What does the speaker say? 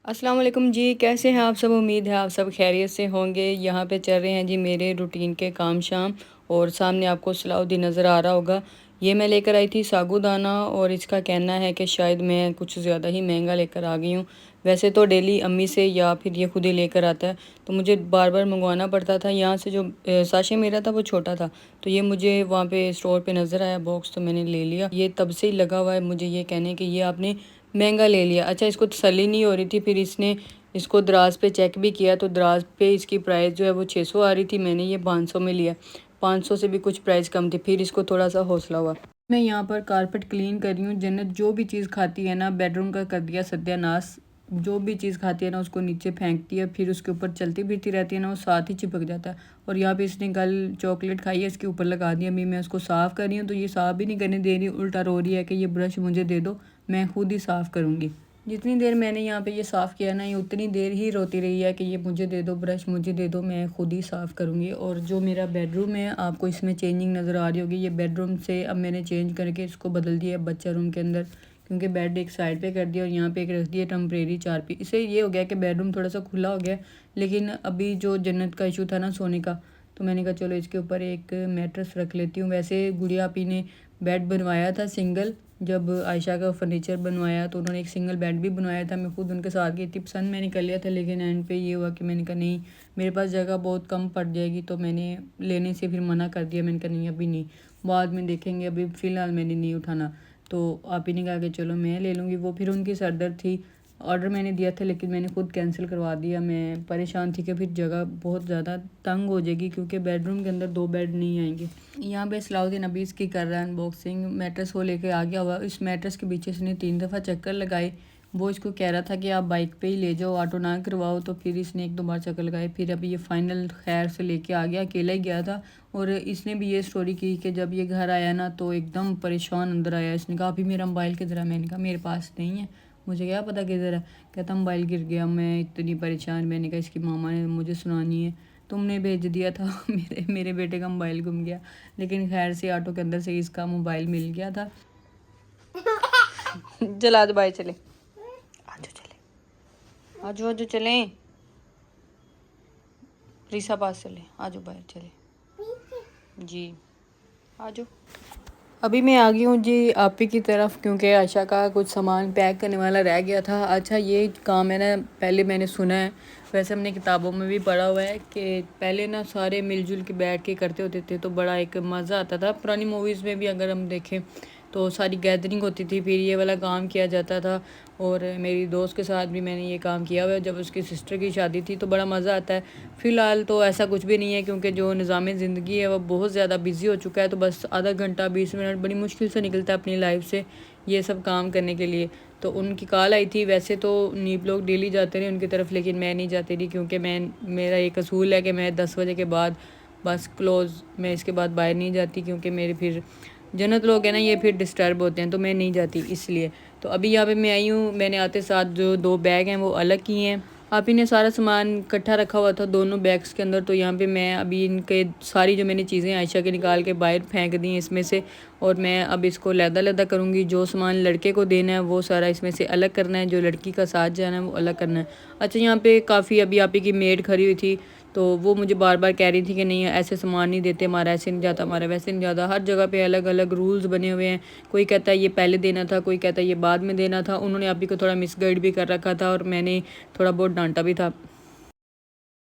अस्सलाम वालेकुम जी, कैसे हैं आप सब? उम्मीद है आप सब खैरियत से होंगे। यहाँ पे चल रहे हैं जी मेरे रूटीन के काम शाम। और सामने आपको सलाउद्दीन नज़र आ रहा होगा। ये मैं लेकर आई थी सागूदाना और इसका कहना है कि शायद मैं कुछ ज़्यादा ही महंगा लेकर आ गई हूँ। वैसे तो डेली अम्मी से या फिर ये खुद ही लेकर आता है, तो मुझे बार बार मंगवाना पड़ता था। यहाँ से जो साशे मेरा था वो छोटा था, तो ये मुझे वहाँ पे स्टोर पे नज़र आया बॉक्स, तो मैंने ले लिया। ये तब से ही लगा हुआ है मुझे ये कहने कि ये आपने महंगा ले लिया। अच्छा, इसको तसल्ली नहीं हो रही थी, फिर इसने इसको दराज पे चेक भी किया, तो दराज पे इसकी प्राइस जो है वो 600 आ रही थी। मैंने ये 500 में लिया, 500 से भी कुछ प्राइस कम थी। फिर इसको थोड़ा सा हौसला हुआ। मैं यहाँ पर कारपेट क्लीन कर रही हूँ। जन्नत जो भी चीज़ खाती है ना, बेडरूम का कर दिया सत्यानाश। जो भी चीज़ खाती है ना उसको नीचे फेंकती है, फिर उसके ऊपर चलती फिरती रहती है ना, वो साथ ही चिपक जाता है। और यहाँ पे इसने कल चॉकलेट खाई है, इसके ऊपर लगा दी। अभी मैं उसको साफ़ कर रही हूँ, तो ये साफ़ भी नहीं करने दे रही, उल्टा रो रही है कि ये ब्रश मुझे दे दो, मैं खुद ही साफ़ करूँगी। जितनी देर मैंने यहाँ पे ये साफ़ किया ना, ये उतनी देर ही रोती रही है कि ये मुझे दे दो ब्रश, मुझे दे दो, मैं खुद ही साफ़ करूँगी। और जो मेरा बेडरूम है, आपको इसमें चेंजिंग नज़र आ रही होगी। ये बेडरूम से अब मैंने चेंज करके इसको बदल दिया है बच्चा रूम के अंदर, क्योंकि बेड एक साइड पे कर दिया और यहाँ पे एक रख दिया टेम्परेरी चारपी। इससे ये हो गया कि बेडरूम थोड़ा सा खुला हो गया। लेकिन अभी जो जन्नत का इशू था ना सोने का, तो मैंने कहा चलो इसके ऊपर एक मैट्रेस रख लेती हूँ। वैसे गुड़िया आपी ने बेड बनवाया था सिंगल, जब आयशा का फर्नीचर बनवाया तो उन्होंने एक सिंगल बेड भी बनवाया था। मैं खुद उनके साथ गई थी, पसंद मैंने कर लिया था। लेकिन एंड पे ये हुआ कि मैंने कहा नहीं, मेरे पास जगह बहुत कम पड़ जाएगी, तो मैंने लेने से फिर मना कर दिया। मैंने कहा नहीं अभी नहीं, बाद में देखेंगे, अभी फ़िलहाल मैंने नहीं उठाना। तो आप ही ने कहा कि चलो मैं ले लूँगी। वो फिर उनकी सरदर्द थी, ऑर्डर मैंने दिया था लेकिन मैंने खुद कैंसिल करवा दिया। मैं परेशान थी कि फिर जगह बहुत ज़्यादा तंग हो जाएगी, क्योंकि बेडरूम के अंदर 2 बेड नहीं आएंगे। यहाँ पे सलाउद्दीन अभी इसकी कर रहा है अनबॉक्सिंग। मैट्रेस वो लेके आ गया हुआ। इस मैट्रेस के पीछे इसने 3 दफ़ा चक्कर लगाए। वो इसको कह रहा था कि आप बाइक पे ही ले जाओ, ऑटो ना करवाओ, तो फिर इसने 1-2 बार चक्कर लगाए। फिर अभी ये फाइनल खैर से लेके आ गया, अकेला ही गया था। और इसने भी ये स्टोरी की कि जब ये घर आया ना, तो एकदम परेशान अंदर आया। इसने कहा अभी मेरा मोबाइल किधर है? मैंने कहा मेरे पास नहीं है, मुझे क्या पता किधर है। कहता मोबाइल गिर गया, मैं इतनी परेशान। मैंने कहा इसकी मामा ने मुझे सुनानी है, तुमने भेज दिया था। मेरे बेटे का मोबाइल गुम गया, लेकिन खैर से ऑटो के अंदर से इसका मोबाइल मिल गया था। चल आज बाय, चले आजो, चले आजो, आजो चलें, रीसा पास चले, आजो बाहर चले जी, आजो। अभी मैं आ गई हूँ जी आप ही की तरफ, क्योंकि आयशा का कुछ सामान पैक करने वाला रह गया था। अच्छा, ये काम है ना, पहले मैंने सुना है, वैसे हमने किताबों में भी पढ़ा हुआ है कि पहले ना सारे मिलजुल के बैठ के करते होते थे, तो बड़ा एक मज़ा आता था। पुरानी मूवीज़ में भी अगर हम देखें तो सारी गैदरिंग होती थी, फिर ये वाला काम किया जाता था। और मेरी दोस्त के साथ भी मैंने ये काम किया हुआ है, जब उसकी सिस्टर की शादी थी, तो बड़ा मज़ा आता है। फ़िलहाल तो ऐसा कुछ भी नहीं है, क्योंकि जो निज़ाम ज़िंदगी है वो बहुत ज़्यादा बिज़ी हो चुका है। तो बस आधा घंटा 20 मिनट बड़ी मुश्किल से निकलता है अपनी लाइफ से ये सब काम करने के लिए। तो उनकी कॉल आई थी। वैसे तो नीप लोग डेली जाते रहे उनकी तरफ, लेकिन मैं नहीं जाती रही, क्योंकि मेरा एक असूल है कि मैं 10 बजे के बाद बस क्लोज़, मैं इसके बाद बाहर नहीं जाती, क्योंकि मेरे फिर जन्नत लोग हैं ना, ये फिर डिस्टर्ब होते हैं, तो मैं नहीं जाती इसलिए। तो अभी यहाँ पे मैं आई हूँ, मैंने आते साथ जो 2 बैग हैं वो अलग किए हैं। आप ही ने सारा सामान इकट्ठा रखा हुआ था दोनों बैग्स के अंदर, तो यहाँ पे मैं अभी इनके सारी जो मैंने चीज़ें आयशा के निकाल के बाहर फेंक दी हैं इसमें से। और मैं अब इसको लहदा करूँगी। जो सामान लड़के को देना है वो सारा इसमें से अलग करना है, जो लड़की का साथ जाना है वो अलग करना है। अच्छा, यहाँ पे काफ़ी अभी आप ही की मेड खड़ी हुई थी, तो वो मुझे बार बार कह रही थी कि नहीं ऐसे सामान नहीं देते, हमारा ऐसे नहीं जाता, हमारा वैसे नहीं जाता। हर जगह पे अलग अलग रूल्स बने हुए हैं। कोई कहता है ये पहले देना था, कोई कहता है ये बाद में देना था। उन्होंने अभी को थोड़ा मिसगाइड भी कर रखा था और मैंने थोड़ा बहुत डांटा भी था।